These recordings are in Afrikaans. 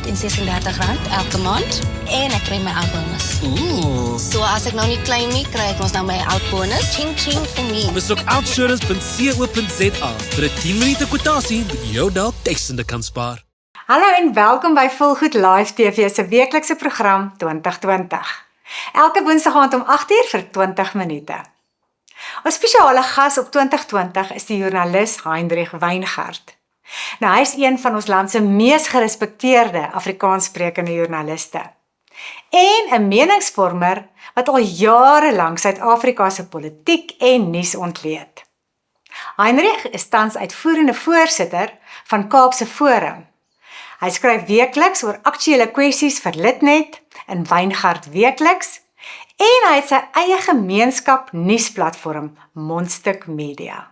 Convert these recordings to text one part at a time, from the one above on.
R136 elke maand en ek kry my oudbonus. Ooh. So as ek nou nie claim nie, kry ek ons nou my oudbonus. Ching ching vir my. Besoek outsurance.co.za vir 'n 10 minute kwotasie wat jou dalk duisende kan spaar. Hallo en welkom by Volgoed Live TV se weeklikse program 2020. Elke woensdag aand om 8uur vir 20 minute. Ons spesiale gas op 2020 is die joernalis Heinrich Weingart. Nou, hy is een van ons land se mees gerespekteerde Afrikaanssprekende joernaliste. En 'n meningsvormer wat al jare lank Suid-Afrika se politiek en nuus ontleed. Heinrich is tans uitvoerende voorsitter van Kaapse Forum. Hy skryf weekliks oor aktuelle kwessies vir Litnet in Weingart Weekliks en hy het sy eie gemeenskap nuusplatform Mondstuk Media.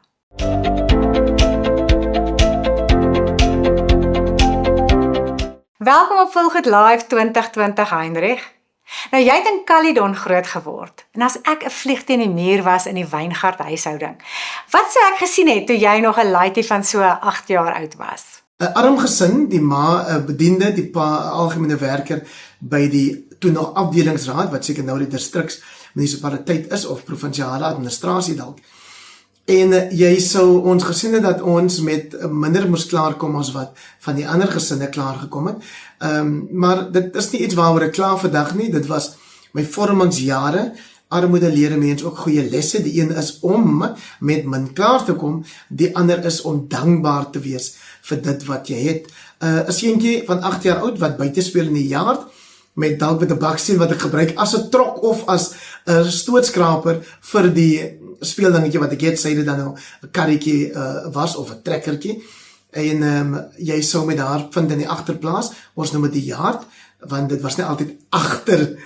Welkom op Volgoed Live 2020 Heinrich. Nou jy het in Caledon groot geword en as ek 'n vlieg teen die muur was in die Weingart huishouding, wat sou ek gesien het toe jy nog 'n laaitjie van so 8 jaar oud was? 'n Arm gesin, die ma 'n bediende, die pa algemene werker by die toe nog afdelingsraad wat seker nou die distriksmunisipaliteit is of provinsiale administrasie dalk. En jy sou ons gesien het dat ons met minder moes klaarkom as wat van die ander gesinne klaargekom het. Maar dit is nie iets waaroor ek kla vandag nie. Dit was my vormingsjare. Armoede leer 'n mens ook goeie lesse. Die een is om met min klaar te kom, die ander is om dankbaar te wees vir dit wat jy het. 'n Seentjie van 8 jaar oud wat buite speel in die yard met dalk met 'n baksteen wat ek gebruik as 'n trok of as 'n stootskraper vir die speeldingetjie wat ek het, sê dit dan nou 'n karretjie was of 'n trekkertjie. En jy sou met haar vind in die agterplaas, ons noem dit die yard, want dit was nie altyd agter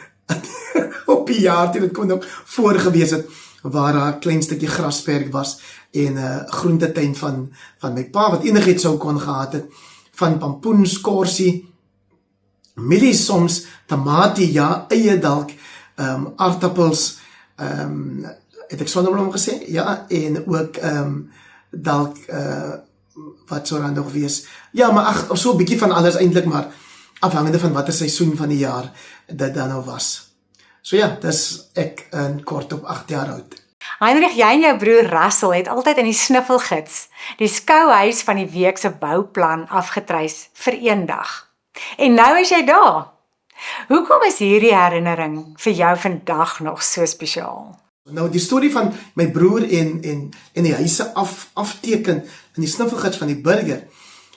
op die yard, dit kon ook voor gewees het waar daar 'n klein stukkie grasperk was en 'n groentetuin van my pa wat enigiets sou kon gehad het, van pampoen, skorsie, mielies soms, tamatie, ja, eie dalk, aardappels, het ek sonneblom gesê, ja, en ook dalk wat sou dan nog wees, ja, maar ag, so 'n bietjie van alles eintlik, maar afhangende van watter seisoen van die jaar dit dan nou was. So ja, dis ek in kort op 8 jaar oud. Heinrich, jy en jou broer Russell het altyd in die snuffelgids die skouhuis van die week se bouplan afgetreis vir een dag. En nou is jy daar. Hoekom is hierdie herinnering vir jou vandag nog so spesiaal? Nou die storie van my broer en die huise afteken in die snuffelgids van die burger,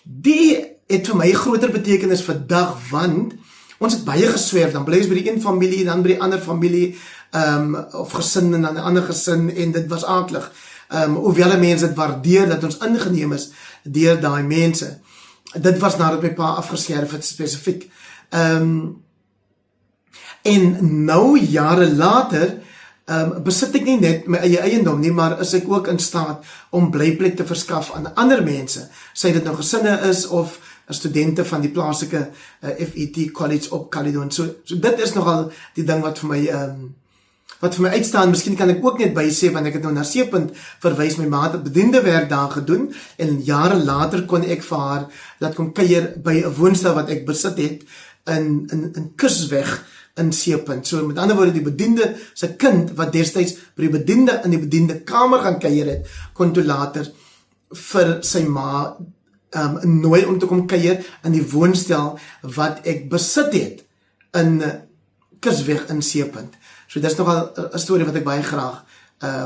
die het vir my groter betekenis vandag, want ons het baie geswerf, dan bly ons by die een familie, dan by die ander familie, of gesin en dan 'n ander gesin, en dit was aaklig. Hoewel mense dit waardeer dat ons ingeneem is deur daai mense. Dit was nadat my pa afgeskerf het spesifiek. En nou jare later, besit ek nie net my eie eiendom nie, maar is ek ook in staat om blyplek te verskaf aan ander mense, sy dit nou gesinne is of studente van die plaaslike FET College op Caledon. So dit is nogal die ding wat vir my uitstaan. Miskien kan ek ook net by sê, want ek het nou na Seepunt verwys, my ma het bediende werk daar gedoen, en jare later kon ek vir haar laat kom kuier by 'n woonstel wat ek besit het in Kusweg in Seepunt. So met ander woorde, die bediende se kind wat destyds by die bediende in die bediende kamer gaan kuier het, kon toe later vir sy ma nooi om te kom kuier in die woonstel wat ek besit het in Kusweg in Seepunt. So dis nogal 'n storie wat ek baie graag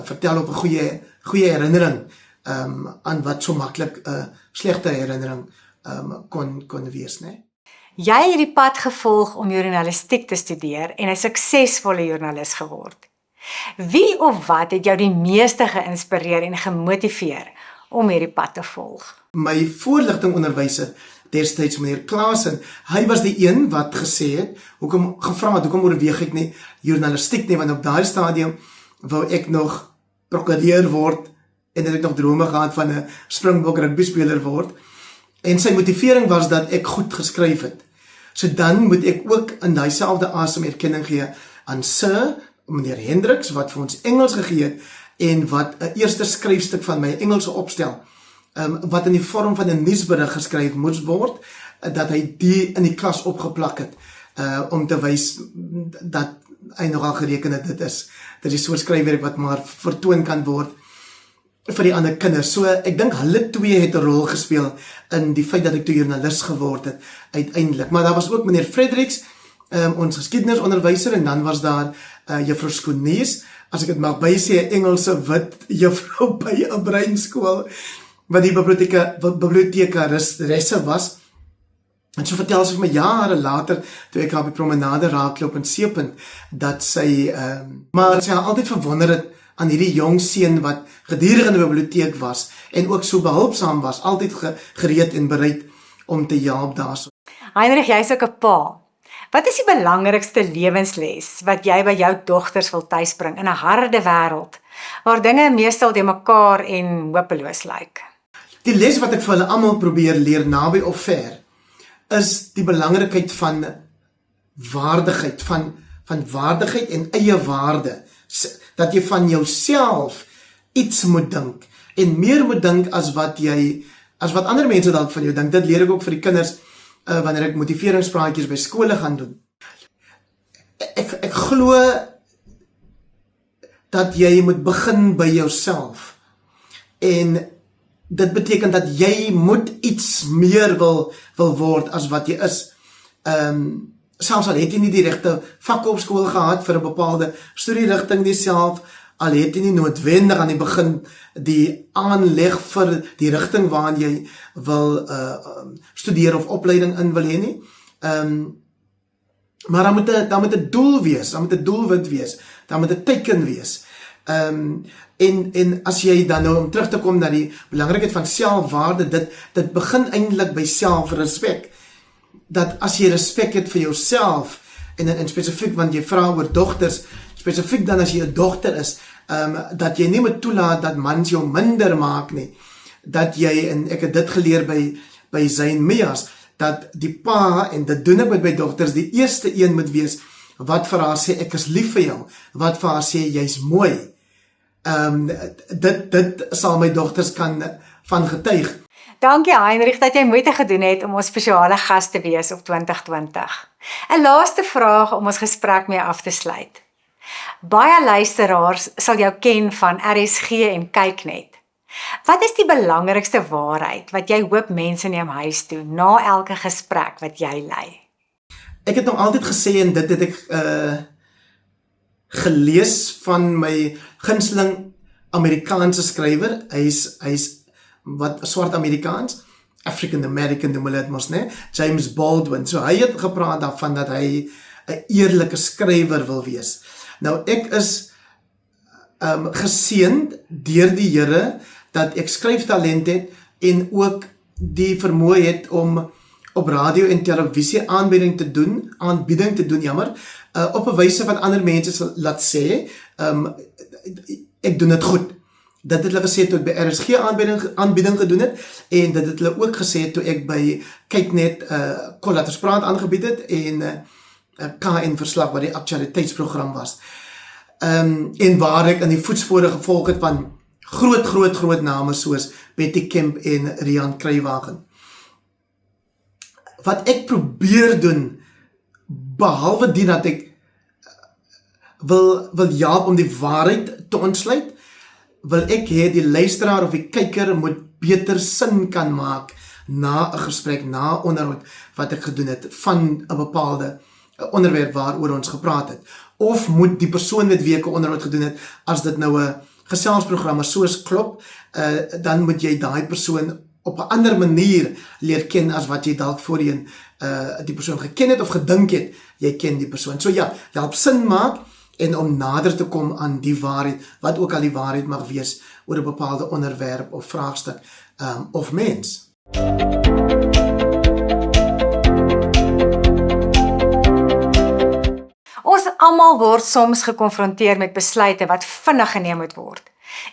vertel op 'n goeie herinnering aan wat so maklik 'n slegte herinnering kon wees, né? Jy het die pad gevolg om journalistiek te studeer en 'n suksesvolle joernalis geword. Wie of wat het jou die meeste geïnspireer en gemotiveer om hierdie pad te volg? My voorligtingonderwyser destyds meneer Klaasen, hy was die een wat gesê het, gevra het, hoekom oorweeg ek nie journalistiek nie, want op daai stadium wou ek nog prokureur word en het ek nog drome gehad van 'n Springbok rugby speler word. En sy motivering was dat ek goed geskryf het. So dan moet ek ook in daai selfde asem erkenning gee aan Sir meneer Hendriks wat vir ons Engels gegee het en wat 'n eerste skryfstuk van my Engelse opstel wat in die vorm van 'n nuusberig geskryf moes word, dat hy die in die klas opgeplak het, om te wys dat hy nogal gereken het dit is die soort skryfwerk wat maar vertoon kan word vir die ander kinders. So ek dink hulle twee het 'n rol gespeel in die feit dat ek toe joernalis geword het uiteindelik. Maar daar was ook meneer Fredericks, ons geskiedenisonderwyser, en dan was daar juffrou Skoenies, as ek dit mag bysê, 'n Engelse wit juffrou by 'n breinskool wat die bibliotekaresse was. En so vertel sy vir my jare later, toe ek haar op die promenade raakloop in Seepunt, dat sy, maar sy altyd verwonder het aan hierdie jong seun wat gedurig in die biblioteek was, en ook so behulpsaam was, altyd gereed en bereid om te help daarso. Heinrich, jy's ook 'n pa. Wat is die belangrikste lewensles wat jy by jou dogters wil tuisbring in 'n harde wêreld, waar dinge meestal de mekaar en hopeloos lyk? Die les wat ek vir hulle almal probeer leer, naby of ver, is die belangrikheid van waardigheid, van waardigheid en eie waarde. Dat jy van jouself iets moet dink, en meer moet dink as wat ander mense dalk van jou dink. Dit leer ek ook vir die kinders, wanneer ek motiveringspraatjies by skole gaan doen. Ek glo dat jy moet begin by jouself, en dit beteken dat jy moet iets meer wil word as wat jy is. Selfs al het jy nie die regte vakke op skool gehad vir 'n bepaalde studierigting self, al het jy nie noodwendig aan die begin die aanleg vir die rigting waarin jy wil studeer of opleiding in wil hê nie. Maar dan moet 'n doel wees, dan moet 'n doelwit wees, dan moet 'n teken wees. En as jy dan nou om terug te kom na die belangrikheid van selfwaarde, dit begin eintlik by selfrespek. Dat as jy respek het vir jouself, en spesifiek, want jy vra oor dogters, spesifiek dan as jy 'n dogter is, dat jy nie moet toelaat dat mans jou minder maak nie, dat jy, en ek het dit geleer by Zayn Mias, dat die pa, en dit doen ek met my dogters, die eerste een moet wees, wat vir haar sê, ek is lief vir jou, wat vir haar sê, jy's mooi. Dit sal my dogters kan van getuig. Dankie Heinrich dat jy moeite gedoen het om ons spesiale gas te wees op 2020. 'n Laaste vraag om ons gesprek mee af te sluit. Baie luisteraars sal jou ken van RSG en Kyknet. Wat is die belangrikste waarheid wat jy hoop mense neem huis toe na elke gesprek wat jy lei? Ek het nog altyd gesê, en dit het ek gelees van my gunsteling Amerikaanse skrywer, hy's wat swart Amerikaans, African American noem hulle dit mos, né? James Baldwin. So hy het gepraat daarvan dat hy 'n eerlike skrywer wil wees. Nou ek is geseënd deur die Here dat ek skryftalent het en ook die vermoë het om op radio en televisie aanbieding te doen, op 'n wyse wat ander mense laat sê, ek doen dit goed. Dit het hulle gesê toe ek by RSG aanbieding gedoen het, en dit het hulle ook gesê toe ek by Kyknet Kollaterspraat aangebied het, en KN Verslag wat die aktualiteitsprogram was. En waar ek in die voetspore gevolg het van groot name soos Betty Kemp en Rian Kruiwagen. Wat ek probeer doen, behalwe die dat ek wil help om die waarheid te ontsluit, wil ek hê die luisteraar of die kyker moet beter sin kan maak na 'n gesprek, na onderhoud wat ek gedoen het van 'n bepaalde onderwerp waaroor ons gepraat het. Of moet die persoon met wie ek 'n onderhoud gedoen het, as dit nou 'n geselsprogram is soos klop, dan moet jy daai persoon op 'n ander manier leer ken as wat jy dalk voorheen die persoon geken het of gedink het jy ken die persoon. So ja, help sin maak en om nader te kom aan die waarheid, wat ook al die waarheid mag wees oor 'n bepaalde onderwerp of vraagstuk of mens. Ons almal word soms gekonfronteer met besluite wat vinnig geneem moet word.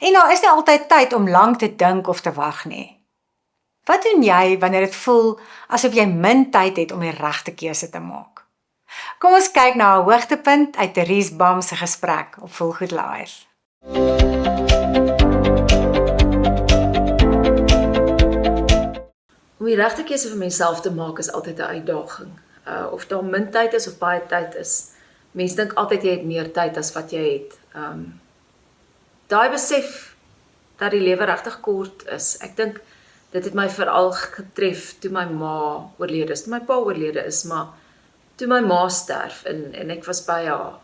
En daar is nie altyd tyd om lank te dink of te wag nie. Wat doen jy wanneer dit voel asof jy min tyd het om die regte keuse te maak? Kom ons kyk na 'n hoogtepunt uit Therese Bam se gesprek op Volgoed Live. om die regte keuse vir myself te maak is altyd 'n uitdaging. Of daar min tyd is of baie tyd is. Mense dink altyd jy het meer tyd as wat jy het. Daai besef dat die lewe regtig kort is. Ek dink dit het my veral getref toe my ma oorlede is, toe my pa oorlede is, maar toe my ma sterf en ek was by haar.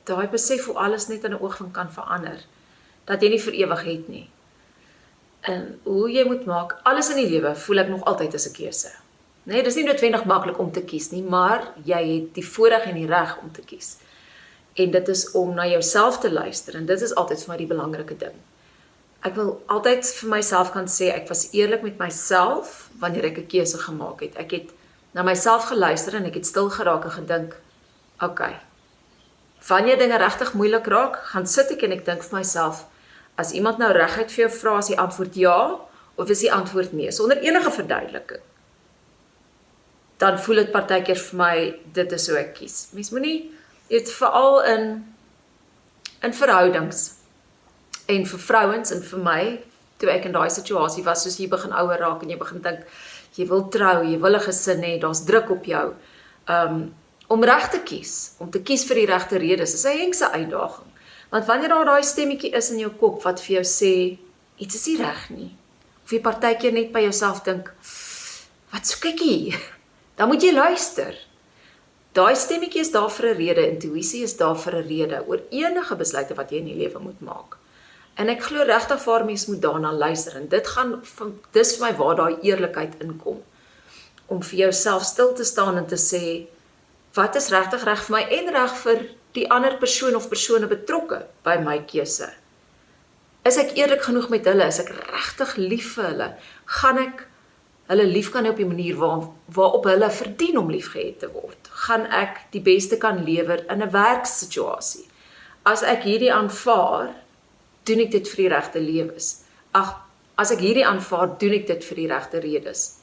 Daai besef hoe alles net in 'n oogwink kan verander. Dat jy nie vir ewig het nie. En hoe jy moet maak, alles in die lewe voel ek nog altyd as 'n keuse. Nee, dis nie noodwendig maklik om te kies nie, maar jy het die voorreg en die reg om te kies. En dit is om na jouself te luister, en dit is altyd vir my die belangrike ding. Ek wil altyd vir myself kan sê, ek was eerlik met myself, wanneer ek 'n keuse gemaak het. Ek het na myself geluister, en ek het stil geraak en gedink, okay, wanneer dinge regtig moeilik raak, gaan sit ek en ek dink vir myself, as iemand nou reguit vir jou vra, is die antwoord ja, of is die antwoord nee, sonder enige verduideliking, dan voel dit partykeer vir my, dit is hoe ek kies. Mens moenie, dit veral in verhoudings, en vir vrouens, en vir my, toe ek in daai situasie was, soos jy begin ouer raak, en jy begin dink, jy wil trou, jy wil 'n gesin hê, daar's druk op jou, om reg te kies, om te kies vir die regte redes, is 'n hengse uitdaging. Want wanneer daar daai stemmetjie is in jou kop, wat vir jou sê, iets is nie reg nie, of jy partykeer net by jouself dink, wat soek ek hier? Dan moet jy luister. Daai stemmetjie is daar vir 'n rede, intuïsie is daar vir 'n rede, oor enige besluite wat jy in die lewe moet maak. En ek glo regtig waar mens moet daarna luister, en dis vir my waar daai eerlikheid inkom, om vir jouself stil te staan en te sê, wat is regtig reg vir my, en reg vir die ander persoon of persone betrokke by my keuse. Is ek eerlik genoeg met hulle, is ek regtig lief vir hulle, gaan ek hulle lief kan hê op die manier waarop hulle verdien om liefgehet te word, gaan ek die beste kan lewer in 'n werksituasie. As ek hierdie aanvaar, doen ek dit vir die regte lewens. As ek hierdie aanvaar, doen ek dit vir die regte redes.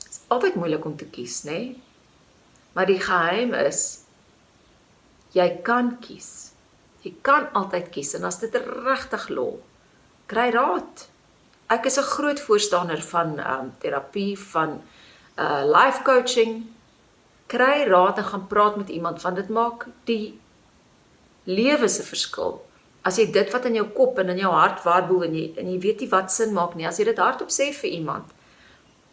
Is altyd moeilik om te kies, né? Maar die geheim is, jy kan kies. Jy kan altyd kies, en as dit regtig lol, kry raad. Ek is 'n groot voorstander van terapie, van life coaching. Kry raad en gaan praat met iemand, want dit maak die lewe se verskil. As jy dit wat in jou kop en in jou hart waarboel, en jy weet nie wat sin maak nie, as jy dit hardop sê vir iemand,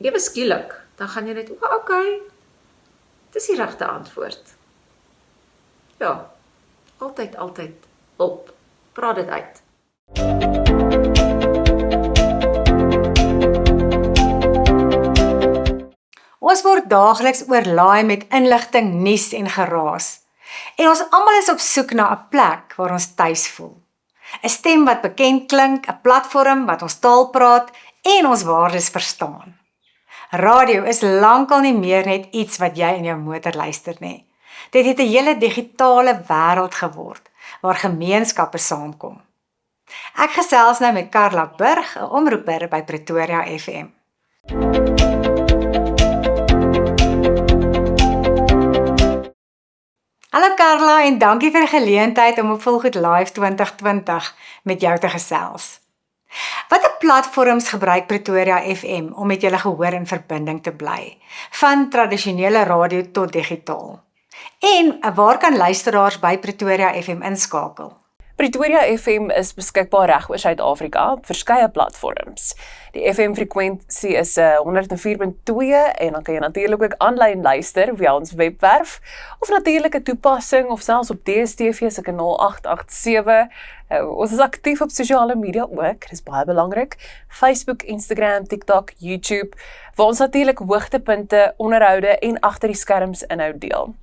ewe skielik, dan gaan jy net, okay, dis die regte antwoord. Ja, altyd op, praat dit uit. Ons word daagliks oorlaai met inligting, nuus en geraas. En ons almal is op soek na 'n plek waar ons tuis voel. 'n Stem wat bekend klink, 'n platform wat ons taal praat en ons waardes verstaan. Radio is lankal nie meer net iets wat jy in jou motor luister nie. Dit het 'n hele digitale wêreld geword, waar gemeenskappe saamkom. Ek gesels nou met Carla Burg, 'n omroeper by Pretoria FM. Hallo Carla, en dankie vir die geleentheid om op Volgoed Live 2020 met jou te gesels. Watter platforms gebruik Pretoria FM om met julle gehoor in verbinding te bly, van tradisionele radio tot digitaal? En waar kan luisteraars by Pretoria FM inskakel? Pretoria FM is beskikbaar reg oor Suid-Afrika op verskeie platforms. Die FM-frekwensie is 104.2 en dan kan jy natuurlik ook aanlyn luister via ons webwerf of natuurlik 'n toepassing of selfs op DStv se kanaal 887. Ons is aktief op sosiale media ook, dis baie belangrik. Facebook, Instagram, TikTok, YouTube, waar ons natuurlik hoogtepunte, onderhoude en agter die skerms inhoud deel.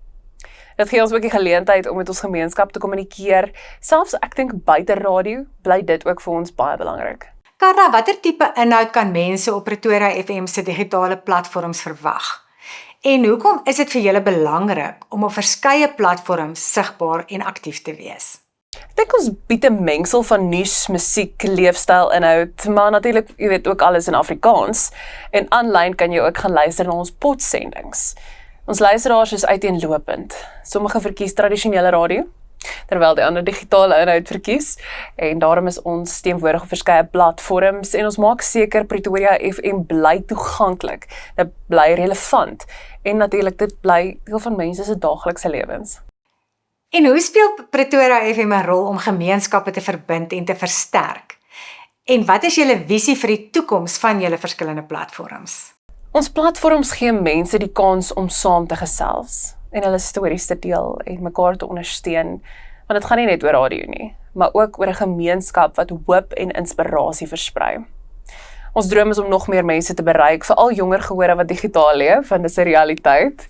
Dit gee ons ook die geleentheid om met ons gemeenskap te kommunikeer. Selfs ek dink buite radio bly dit ook vir ons baie belangrik. Carla, watter tipe inhoud kan mense op Pretoria FM se digitale platforms verwag? En hoekom is dit vir julle belangrik om op verskeie platforms sigbaar en aktief te wees? Ek dink ons bied 'n mengsel van nuus, musiek, leefstyl inhoud, maar natuurlik, jy weet, ook alles in Afrikaans. En aanlyn kan jy ook gaan luister na ons potsendings. Ons luisteraars is uiteenlopend. Sommige verkies tradisionele radio, terwyl die ander digitale inhoud verkies. En daarom is ons teenwoordig op verskeie platforms en ons maak seker Pretoria FM bly toeganklik, dit bly relevant en natuurlik dit bly deel van mense se daaglikse lewens. En hoe speel Pretoria FM 'n rol om gemeenskappe te verbind en te versterk? En wat is julle visie vir die toekoms van julle verskillende platforms? Ons platforms gee mense die kans om saam te gesels en hulle stories te deel en mekaar te ondersteun, want dit gaan nie net oor radio nie, maar ook oor 'n gemeenskap wat hoop en inspirasie versprei. Ons droom is om nog meer mense te bereik, veral jonger gehore wat digitaal leef, want dit is 'n realiteit.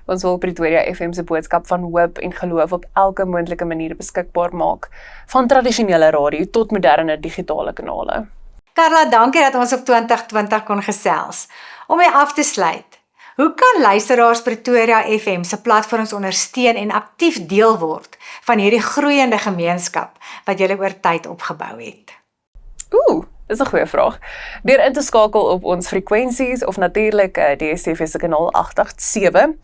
Ons wil Pretoria FM se boodskap van hoop en geloof op elke moontlike manier beskikbaar maak, van tradisionele radio tot moderne digitale kanale. Carla, dankie dat ons op 2020 kon gesels. Om mee af te sluit, hoe kan luisteraars Pretoria FM se platforms ondersteun en aktief deel word van hierdie groeiende gemeenskap wat julle oor tyd opgebou het? Dis 'n goeie vraag. Deur in te skakel op ons frekwensies of natuurlik DSTV se kanaal 887.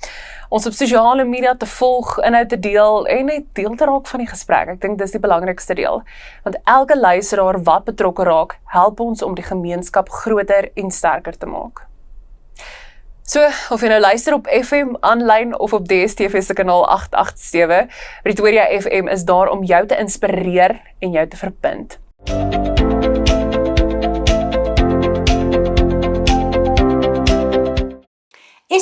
Ons op sosiale media te volg, inhoud te deel en net deel te raak van die gesprek. Ek dink dis die belangrikste deel. Want elke luisteraar wat betrokke raak, help ons om die gemeenskap groter en sterker te maak. So, of jy nou luister op FM, aanlyn of op DSTV se kanaal 887, Pretoria FM is daar om jou te inspireer en jou te verbind.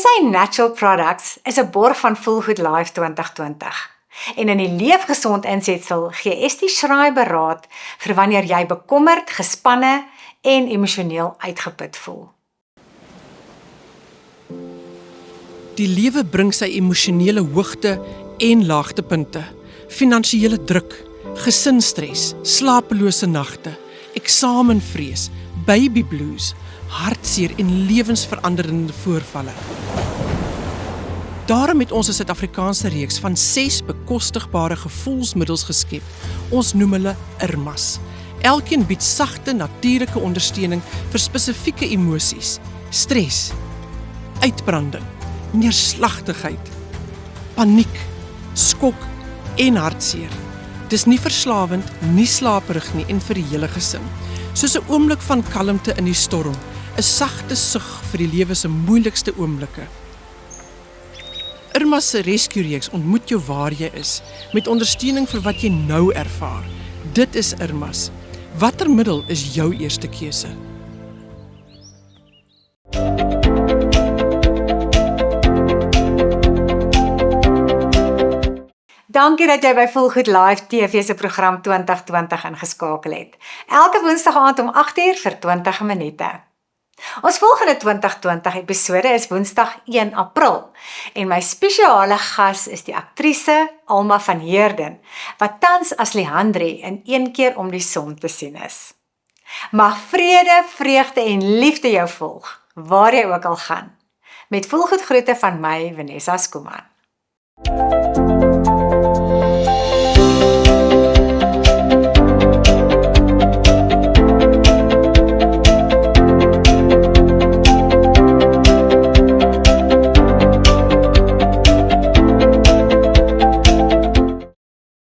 SA Natural Products is 'n borg van Volgoed Life 2020. En in die leefgesond insetsel gee Estie Schreiber raad vir wanneer jy bekommerd, gespanne en emosioneel uitgeput voel. Die lewe bring sy emosionele hoogte en laagtepunte, finansiële druk, gesinstres, slapelose nagte, eksamenvrees, baby blues, hartseer en lewensveranderende voorvalle. Daarom het ons 'n Suid-Afrikaanse reeks van 6 bekostigbare gevoelsmiddels geskep. Ons noem hulle Irmas. Elkeen bied sagte, natuurlike ondersteuning vir spesifieke emosies: stres, uitbranding, neerslagtigheid, paniek, skok en hartseer. Dis nie verslawend, nie slaperig nie en vir die hele gesin. Soos 'n oomblik van kalmte in die storm, 'n sagte sug vir die lewe se moeilikste oomblikke. Irma se rescue reeks ontmoet jou waar jy is, met ondersteuning vir wat jy nou ervaar. Dit is Irmas. Watter middel is jou eerste keuse? Dankie dat jy by Volgoed Live TV se program 2020 ingeskakel het. Elke woensdag aand om 8uur vir 20 minute. Ons volgende 2020 episode is Woensdag 1 April en my spesiale gas is die aktrise Alma van Heerden, wat tans as Leandri in Een keer om die son te sien is. Mag vrede, vreugde en liefde jou volg, waar jy ook al gaan. Met volgoed groete van my, Vanessa Skuman.